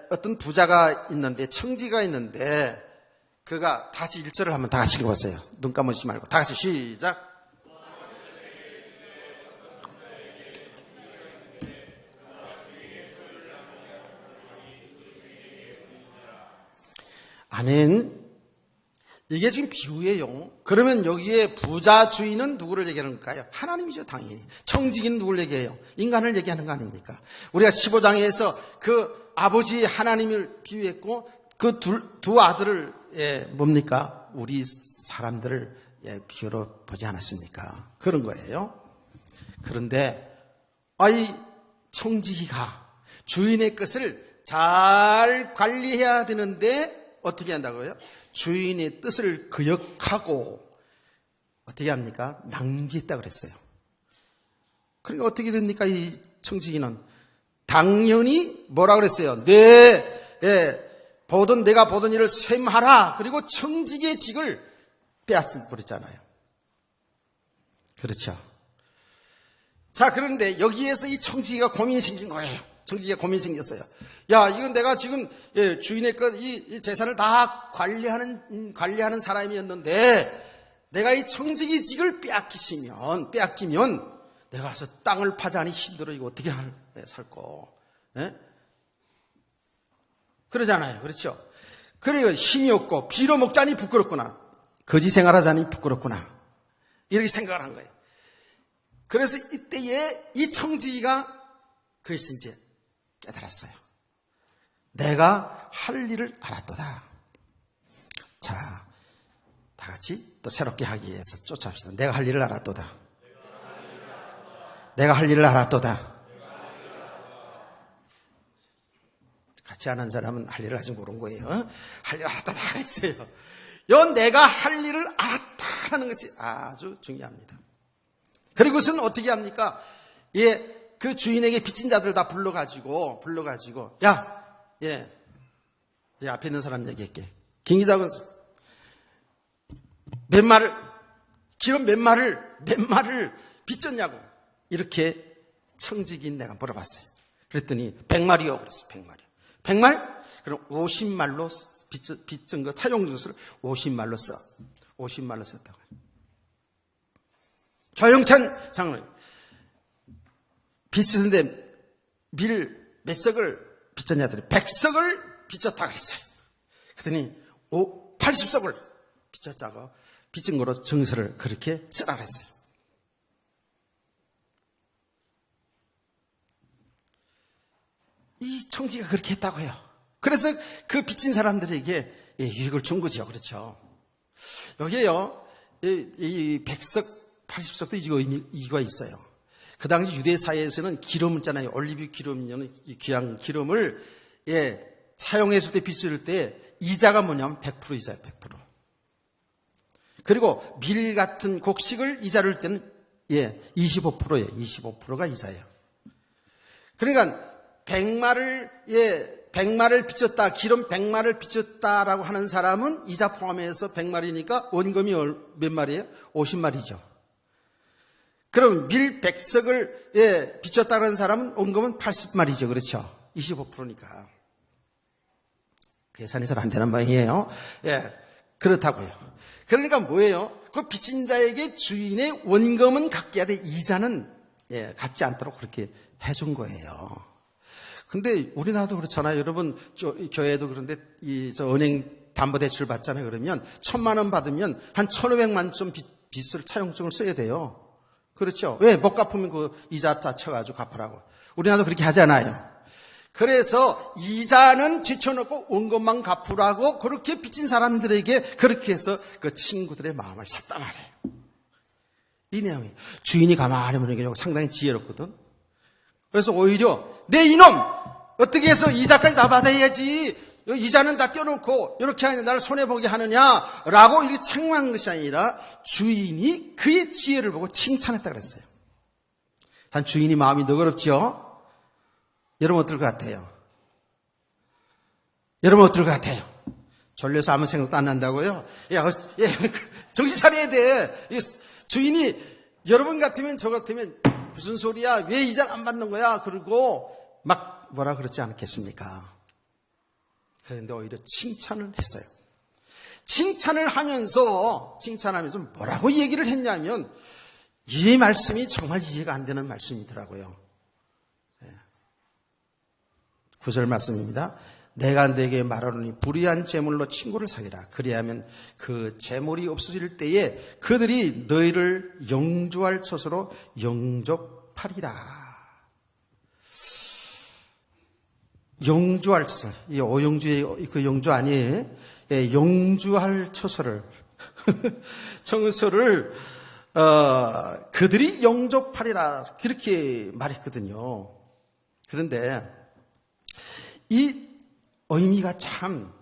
어떤 부자가 있는데, 청지가 있는데, 그가 다 같이 1절을 한번 다 같이 읽어보세요. 눈 감으시지 말고 다 같이 시작. 아멘. 이게 지금 비유예요. 그러면 여기에 부자 주인은 누구를 얘기하는 걸까요? 하나님이죠, 당연히. 청지기는 누구를 얘기해요? 인간을 얘기하는 거 아닙니까? 우리가 15장에서 그 아버지 하나님을 비유했고, 그 두 아들을 뭡니까? 우리 사람들을 비유로 보지 않았습니까? 그런 거예요. 그런데 이 청지기가 주인의 것을 잘 관리해야 되는데 어떻게 한다고요? 주인의 뜻을 거역하고 어떻게 합니까? 낭비했다 그랬어요. 그러니까 어떻게 됩니까? 이 청지기는 당연히 뭐라 그랬어요? 내가 보던 일을 셈하라. 그리고 청지기의 직을 빼앗을 버렸잖아요. 그렇죠. 자, 그런데 여기에서 이 청지기가 고민이 생긴 거예요. 청지기가 고민이 생겼어요. 야, 이건 내가 지금 주인의 이 재산을 다 관리하는 사람이었는데 내가 이 청지기직을 빼앗기면 내가 가서 땅을 파자니 힘들어. 이거 어떻게 살고? 그러잖아요. 그렇죠? 그리고 힘이 없고 빌어먹자니 부끄럽구나. 거지 생활하자니 부끄럽구나. 이렇게 생각을 한 거예요. 그래서 이때에 이 청지기가 그래서 이제 깨달았어요. 내가 할 일을 알았도다. 자, 다 같이 또 새롭게 하기 위해서 쫓아합시다. 내가 할 일을 알았도다. 내가 할 일을 알았도다. 같이 하는 사람은 할 일을 아직 모르는 거예요. 할 일을 알았다 했어요. 내가 할 일을 알았다라는 것이 아주 중요합니다. 그리고선 어떻게 합니까? 그 주인에게 빚진 자들 다 불러가지고 앞에 있는 사람 얘기할게. 김 기자군 기름 몇 마를 빚졌냐고 이렇게 청지기인 내가 물어봤어요. 그랬더니 100마리요. 그랬어요. 100마리. 100말? 그럼 50말로 빚진 거 차용 주스를 50말로 써. 50말로 썼다고. 조영찬 장로님 빚쓰는데 밀 몇 석을 빚졌냐 했더니 100석을 빚졌다 그랬어요. 그랬더니 80석을 빚졌다고 빚진 거로 증서를 그렇게 쓰라 그랬어요. 이 청지기가 그렇게 했다고요. 그래서 그 빚진 사람들에게 유익을 준 거죠. 그렇죠. 여기에요. 이 100석, 80석도 이유가 있어요. 그 당시 유대 사회에서는 기름 있잖아요. 올리브 기름이면 귀한 기름을 사용했을 때 빚을 때 이자가 뭐냐면 100% 이자예요. 100%. 그리고 밀 같은 곡식을 이자를 때는 25%예요. 25%가 이자예요. 그러니까 100마를 빚졌다, 기름 100마를 빚졌다라고 하는 사람은 이자 포함해서 100마리니까 원금이 몇 마리예요? 50마리죠. 그럼 밀 100석을 빚졌다는 사람은 원금은 80마리죠. 그렇죠? 25%니까. 계산이 잘 안 되는 모양이에요. 그렇다고요. 그러니까 뭐예요? 그 빚진 자에게 주인의 원금은 갖게 하되 이자는 갖지 않도록 그렇게 해준 거예요. 근데 우리나라도 그렇잖아요. 여러분, 교회도 그런데 은행 담보대출 받잖아요. 그러면 1,000만 원 받으면 한 1,500만 좀 빚을 차용증을 써야 돼요. 그렇죠? 왜? 못 갚으면 그 이자 다 쳐가지고 갚으라고. 우리나라도 그렇게 하잖아요. 그래서 이자는 뒤쳐놓고 원금만 갚으라고 그렇게 빚진 사람들에게 그렇게 해서 그 친구들의 마음을 샀단 말이에요. 이 내용이 주인이 가만히 보는 게 상당히 지혜롭거든. 그래서 오히려 내 이놈 어떻게 해서 이자까지 다 받아야지 이자는 다 떼어놓고 이렇게 하냐 나를 손해보게 하느냐라고 이렇게 책망한 것이 아니라 주인이 그의 지혜를 보고 칭찬했다 그랬어요. 단 주인이 마음이 너그럽죠? 여러분 어떨 것 같아요? 여러분 어떨 것 같아요? 졸려서 아무 생각도 안 난다고요? 정신 차려야 돼. 주인이 여러분 같으면 저 같으면 무슨 소리야? 왜 이자를 안 받는 거야? 그리고 막 뭐라 그러지 않겠습니까? 그런데 오히려 칭찬을 했어요. 칭찬을 하면서 뭐라고 얘기를 했냐면 이 말씀이 정말 이해가 안 되는 말씀이더라고요. 9절 말씀입니다. 내가 네게 말하노니 불의한 재물로 친구를 사귀라. 그리하면 그 재물이 없어질 때에 그들이 너희를 영주할 처소로 영접하리라. 영주할 처소. 이 오영주의 그 영주 아니에요? 영주할 처소를 청소를 그들이 영접하리라. 그렇게 말했거든요. 그런데 이 의미가 참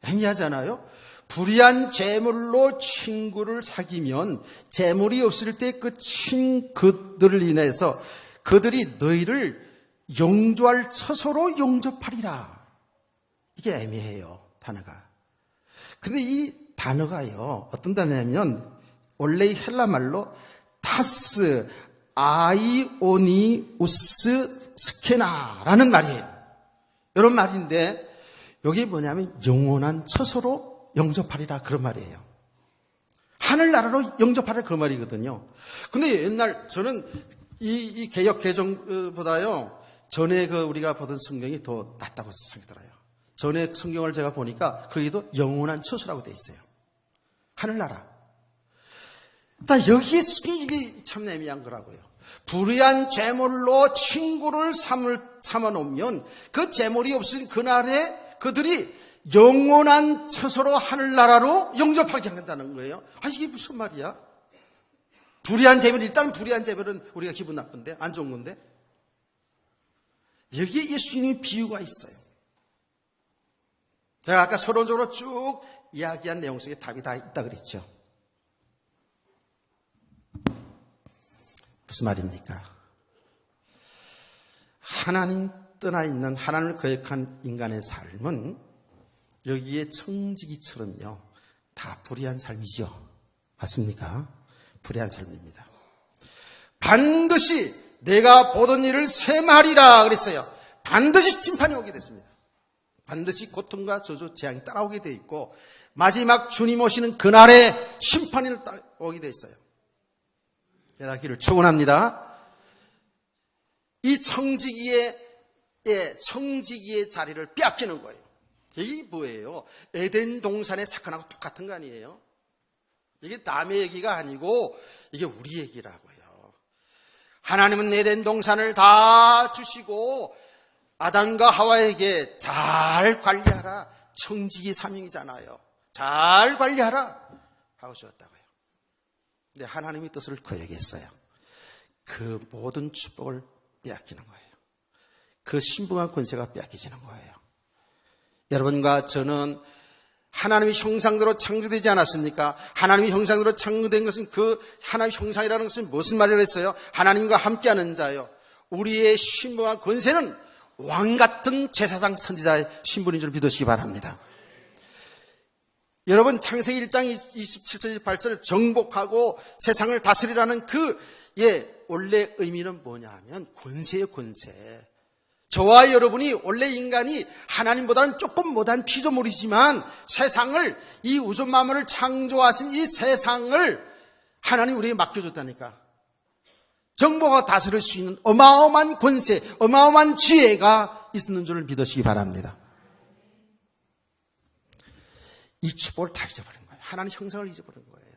애매하잖아요. 불의한 재물로 친구를 사귀면 재물이 없을 때 그 그들을 인해서 그들이 너희를 영주할 처소로 영접하리라. 이게 애매해요, 단어가. 근데 이 단어가요, 어떤 단어냐면 원래 헬라 말로 타스 아이오니우스 스케나라는 말이에요. 이런 말인데 여기 뭐냐면 영원한 처소로 영접하리라 그런 말이에요. 하늘나라로 영접하리라 그 말이거든요. 근데 옛날 저는 이 개역 개정보다요 전에 우리가 보던 성경이 더 낫다고 생각이 들어요. 전에 성경을 제가 보니까 거기도 영원한 처소라고 돼 있어요. 하늘나라. 자, 여기에 이게 참 애매한 거라고요. 불의한 재물로 친구를 삼아놓으면 그 재물이 없은 그날에 그들이 영원한 처소로 하늘나라로 영접하게 한다는 거예요. 아, 이게 무슨 말이야? 불의한 재물, 일단 불의한 재물은 우리가 기분 나쁜데, 안 좋은 건데. 여기에 예수님의 비유가 있어요. 제가 아까 서론적으로 쭉 이야기한 내용 속에 답이 다 있다 그랬죠. 무슨 말입니까? 하나님 떠나 있는 하나님을 거역한 인간의 삶은 여기에 청지기처럼요 다 불의한 삶이죠. 맞습니까? 불의한 삶입니다. 반드시 내가 보던 일을 쇠말이라 그랬어요. 반드시 심판이 오게 됐습니다. 반드시 고통과 저주 재앙이 따라오게 되어 있고 마지막 주님 오시는 그날에 심판이 오게 되어 있어요. 깨닫기를 축원합니다. 이 청지기의 자리를 빼앗기는 거예요. 이게 뭐예요? 에덴 동산의 사건하고 똑같은 거 아니에요? 이게 남의 얘기가 아니고 이게 우리 얘기라고요. 하나님은 에덴 동산을 다 주시고 아담과 하와에게 잘 관리하라. 청지기 사명이잖아요. 잘 관리하라 하고 주었다고요. 근데 하나님의 뜻을 거역했어요. 그 모든 축복을 빼앗기는 거예요. 그 신부한 권세가 빼앗기지는 거예요. 여러분과 저는 하나님의 형상대로 창조되지 않았습니까? 하나님의 형상대로 창조된 것은 그 하나님의 형상이라는 것은 무슨 말이라고 했어요? 하나님과 함께하는 자요. 우리의 신부와 권세는 왕같은 제사장 선지자의 신분인 줄 믿으시기 바랍니다. 여러분 창세기 1장 27절 28절 정복하고 세상을 다스리라는 원래 의미는 뭐냐 하면 권세예요, 권세. 저와 여러분이 원래 인간이 하나님보다는 조금 못한 피조물이지만 세상을 이 우주 만물을 창조하신 이 세상을 하나님 우리에게 맡겨줬다니까. 정복하고 다스릴 수 있는 어마어마한 권세, 어마어마한 지혜가 있는 줄 믿으시기 바랍니다. 이 축복을 다 잊어버린 거예요. 하나님 형상을 잊어버린 거예요.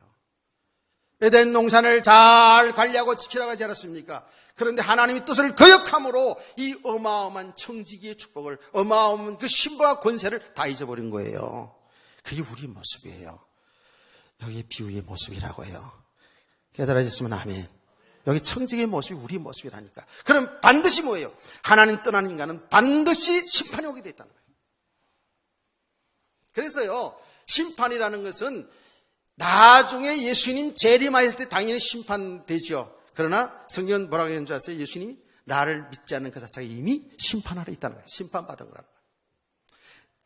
에덴 동산을 잘 관리하고 지키라고 하지 않았습니까? 그런데 하나님의 뜻을 거역함으로 이 어마어마한 청지기의 축복을, 어마어마한 그 신부와 권세를 다 잊어버린 거예요. 그게 우리 모습이에요. 여기 비유의 모습이라고요. 깨달아졌으면 아멘. 여기 청지기의 모습이 우리 모습이라니까. 그럼 반드시 뭐예요? 하나님 떠난 인간은 반드시 심판이 오게 돼 있다는 거예요. 그래서요, 심판이라는 것은 나중에 예수님 재림하실 때 당연히 심판되죠. 그러나 성경은 뭐라고 했는 줄 아세요? 예수님이 나를 믿지 않는 그 자체가 이미 심판하러 있다는 거예요. 심판받은 거라는 거예요.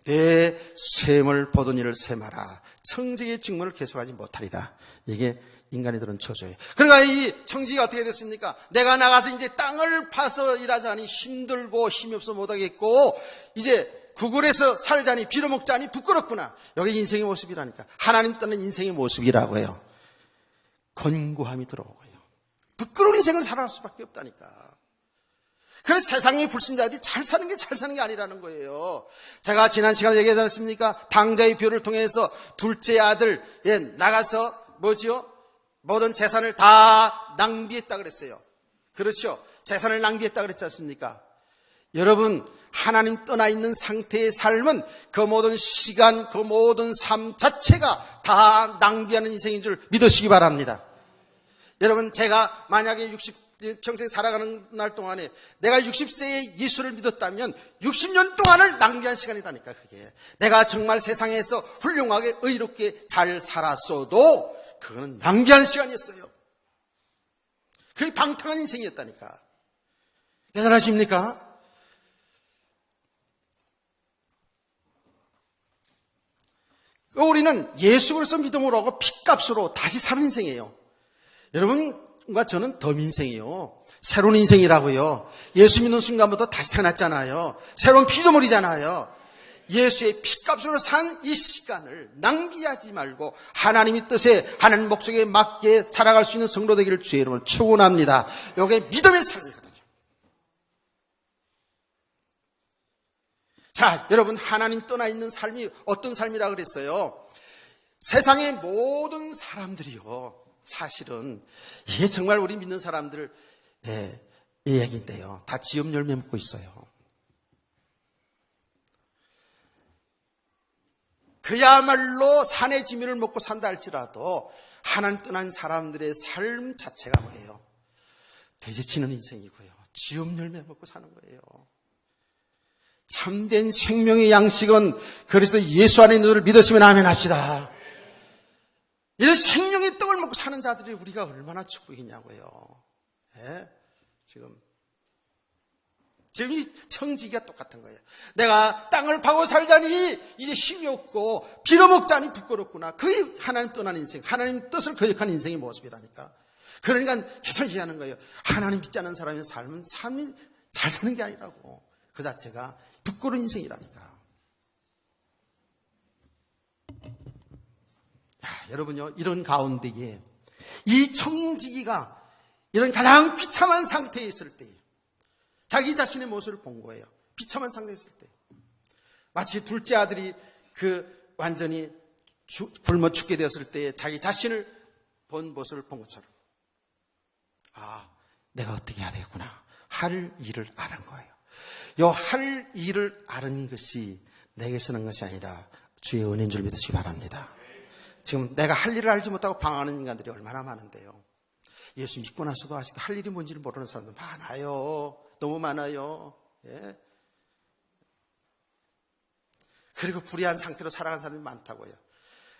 내 셈을 보던 일을 셈하라. 청지기의 직무를 계속하지 못하리라. 이게 인간이 들은 저주예요. 그러니까 이 청지기가 어떻게 됐습니까? 내가 나가서 이제 땅을 파서 일하자니 힘들고 힘이 없어 못하겠고 이제 구걸해서 살자니 빌어먹자니 부끄럽구나. 여기 인생의 모습이라니까. 하나님 떠난 인생의 모습이라고요. 권고함이 들어오고요. 부끄러운 인생을 살아갈 수밖에 없다니까. 그래서 세상의 불신자들이 잘 사는 게 아니라는 거예요. 제가 지난 시간에 얘기하지 않았습니까? 당자의 비유를 통해서 둘째 아들 나가서 모든 재산을 다 낭비했다 그랬어요. 그렇죠. 재산을 낭비했다 그랬지 않습니까? 여러분, 하나님 떠나 있는 상태의 삶은 그 모든 시간, 그 모든 삶 자체가 다 낭비하는 인생인 줄 믿으시기 바랍니다. 여러분, 제가 만약에 평생 살아가는 날 동안에 내가 60세에 예수를 믿었다면 60년 동안을 낭비한 시간이라니까. 그게 내가 정말 세상에서 훌륭하게 의롭게 잘 살았어도 그거는 낭비한 시간이었어요. 그게 방탕한 인생이었다니까. 깨달으십니까? 우리는 예수 그리스도 믿음으로 하고 피값으로 다시 사는 인생이에요. 여러분과 저는 더 인생이요. 새로운 인생이라고요. 예수 믿는 순간부터 다시 태어났잖아요. 새로운 피조물이잖아요. 예수의 피값으로 산 이 시간을 낭비하지 말고 하나님의 뜻에 하나님 목적에 맞게 살아갈 수 있는 성도 되기를 주의 이름으로 축원합니다. 이게 믿음의 삶이거든요. 자, 여러분, 하나님 떠나 있는 삶이 어떤 삶이라 그랬어요? 세상의 모든 사람들이요, 사실은 이게 정말 우리 믿는 사람들 이 얘기인데요, 다 지업 열매 먹고 있어요. 그야말로 산의 지면을 먹고 산다 할지라도 하나님 떠난 사람들의 삶 자체가 뭐예요? 대제치는 인생이고요, 지업 열매 먹고 사는 거예요. 참된 생명의 양식은 그리스도 예수 안에 있는 것을 믿으시면 아멘 합시다. 이런 생명의 떡을 먹고 사는 자들이 우리가 얼마나 축복이냐고요. 예? 지금 이 청지기가 똑같은 거예요. 내가 땅을 파고 살자니 이제 힘이 없고 빌어먹자니 부끄럽구나. 그게 하나님 떠난 인생, 하나님 뜻을 거역한 인생의 모습이라니까. 그러니까 계속 얘기하는 거예요. 하나님 믿지 않는 사람의 삶은 삶이 잘 사는 게 아니라고. 그 자체가 부끄러운 인생이라니까. 야, 여러분요, 이런 가운데에 이 청지기가 이런 가장 비참한 상태에 있을 때 자기 자신의 모습을 본 거예요. 비참한 상태에 있을 때. 마치 둘째 아들이 완전히 굶어 죽게 되었을 때 자기 자신을 본 모습을 본 것처럼. 아, 내가 어떻게 해야 되겠구나. 할 일을 아는 거예요. 요 할 일을 아는 것이 내게 쓰는 것이 아니라 주의 은혜인 줄 믿으시기 바랍니다. 지금 내가 할 일을 알지 못하고 방황하는 인간들이 얼마나 많은데요. 예수 믿고 나서도 아직도 할 일이 뭔지를 모르는 사람들 많아요. 너무 많아요. 예. 그리고 불의한 상태로 살아가는 사람이 많다고요.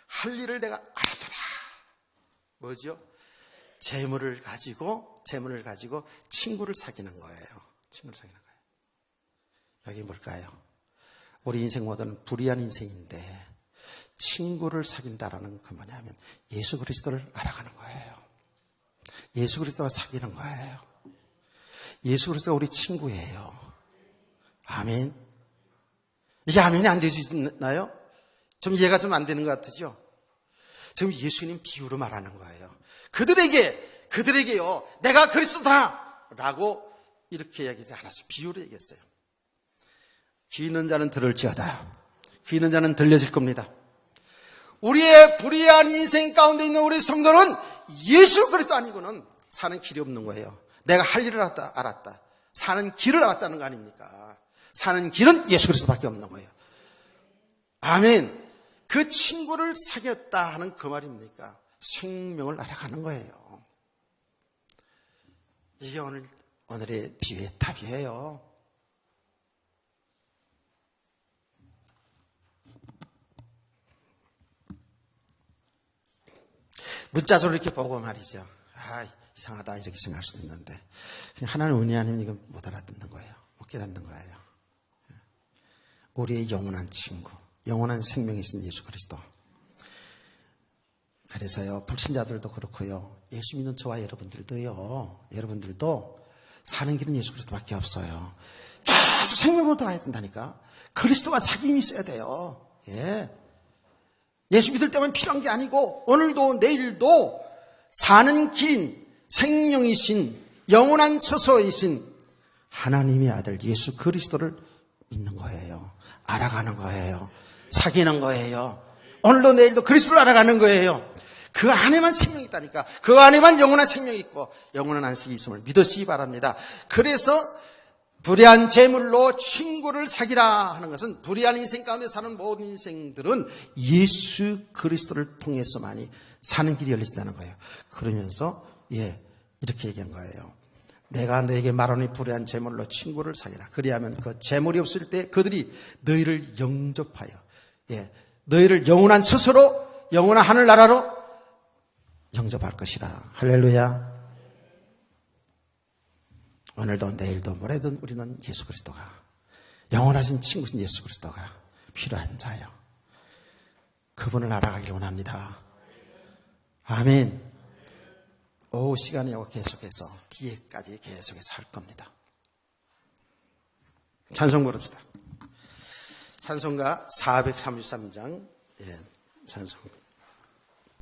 할 일을 내가 알았다. 뭐죠? 재물을 가지고 친구를 사귀는 거예요. 친구를 사귀는 거예요. 여기 뭘까요? 우리 인생 모두는 불의한 인생인데 친구를 사귄다라는 건 뭐냐면 예수 그리스도를 알아가는 거예요. 예수 그리스도와 사귀는 거예요. 예수 그리스도가 우리 친구예요. 아멘. 이게 아멘이 안 되시나요? 좀 이해가 좀 안 되는 것 같으죠? 지금 예수님 비유로 말하는 거예요. 그들에게요, 내가 그리스도다! 라고 이렇게 얘기하지 않았어요. 비유로 얘기했어요. 귀 있는 자는 들을지어다. 귀 있는 자는 들려질 겁니다. 우리의 불의한 인생 가운데 있는 우리 성도는 예수 그리스도 아니고는 사는 길이 없는 거예요. 내가 할 일을 알았다. 사는 길을 알았다는 거 아닙니까? 사는 길은 예수 그리스도밖에 없는 거예요. 아멘. 그 친구를 사귀었다 하는 그 말입니까? 생명을 알아가는 거예요. 이게 오늘의 비유의 답이에요. 문자적으로 이렇게 보고 말이죠. 아, 이상하다 이렇게 생각할 수도 있는데 하나님 은혜 아니면 이거 못 알아듣는 거예요. 못 깨닫는 거예요. 우리의 영원한 친구, 영원한 생명이신 예수 그리스도. 그래서요, 불신자들도 그렇고요, 예수 믿는 저와 여러분들도 사는 길은 예수 그리스도밖에 없어요. 계속 생명으로 가야 된다니까. 그리스도와 사귐이 있어야 돼요. 예. 예수 믿을 때만 필요한 게 아니고 오늘도 내일도 사는 길인 생명이신 영원한 처소이신 하나님의 아들 예수 그리스도를 믿는 거예요. 알아가는 거예요. 사귀는 거예요. 오늘도 내일도 그리스도를 알아가는 거예요. 그 안에만 생명이 있다니까. 그 안에만 영원한 생명이 있고 영원한 안식이 있음을 믿으시기 바랍니다. 그래서 불의한 재물로 친구를 사귀라 하는 것은 불의한 인생 가운데 사는 모든 인생들은 예수 그리스도를 통해서만이 사는 길이 열리신다는 거예요. 그러면서 이렇게 얘기한 거예요. 내가 너에게 말하노니 불의한 재물로 친구를 사귀라. 그리하면 그 재물이 없을 때 그들이 너희를 영접하여 너희를 영원한 처소로 영원한 하늘나라로 영접할 것이라. 할렐루야. 오늘도 내일도 모레든 우리는 예수 그리스도가 영원하신 친구신 예수 그리스도가 필요한 자요. 그분을 알아가기를 원합니다. 아멘. 오후 시간에 계속해서 뒤에까지 계속해서 할 겁니다. 찬송 부릅시다. 찬송가 433장 찬송